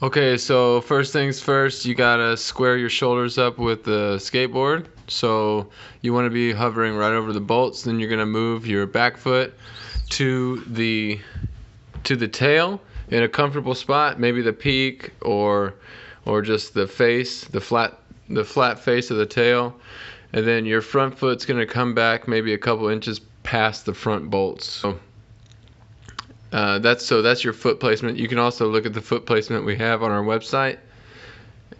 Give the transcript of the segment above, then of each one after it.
Okay, so first things first, you gotta square your shoulders up with the skateboard. So you want to be hovering right over the bolts. Then you're gonna move your back foot to the tail in a comfortable spot, maybe the peak or just the face, the flat face of the tail. And then your front foot's gonna come back maybe a couple inches past the front bolts. So that's your foot placement. You can also look at the foot placement we have on our website,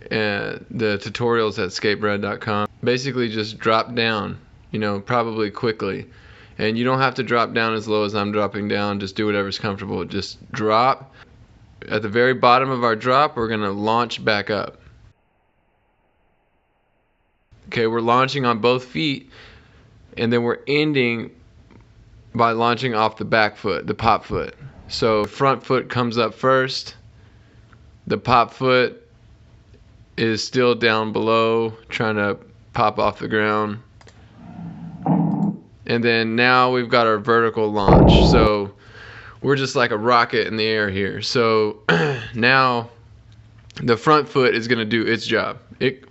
the tutorials at skateboard.com. Basically just drop down, probably quickly. And you don't have to drop down as low as I'm dropping down. Just do whatever's comfortable. Just drop. At the very bottom of our drop, we're gonna launch back up. Okay, we're launching on both feet, and then we're ending by launching off the back foot, the pop foot. So front foot comes up first, the pop foot is still down below trying to pop off the ground, and then now we've got our vertical launch. So we're just like a rocket in the air here. So now the front foot is going to do its job.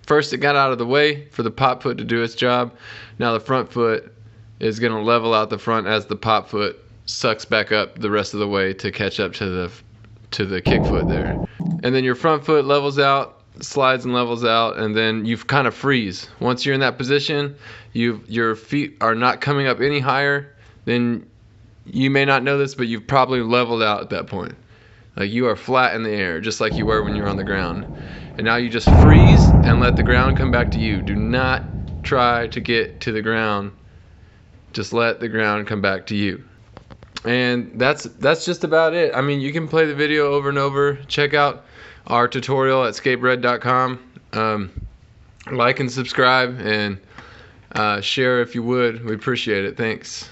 First it got out of the way for the pop foot to do its job. Now the front foot is going to level out the front as the pop foot sucks back up the rest of the way to catch up to the kick foot there. And then your front foot levels out, slides and levels out, and then you kind of freeze. Once you're in that position, your feet are not coming up any higher. Then you may not know this, but you've probably leveled out at that point. Like you are flat in the air, just like you were when you were on the ground. And now you just freeze and let the ground come back to you. Do not try to get to the ground. Just let the ground come back to you. And that's just about it. I mean, you can play the video over and over. Check out our tutorial at skateboard.com. Like and subscribe, and share if you would. We appreciate it. Thanks.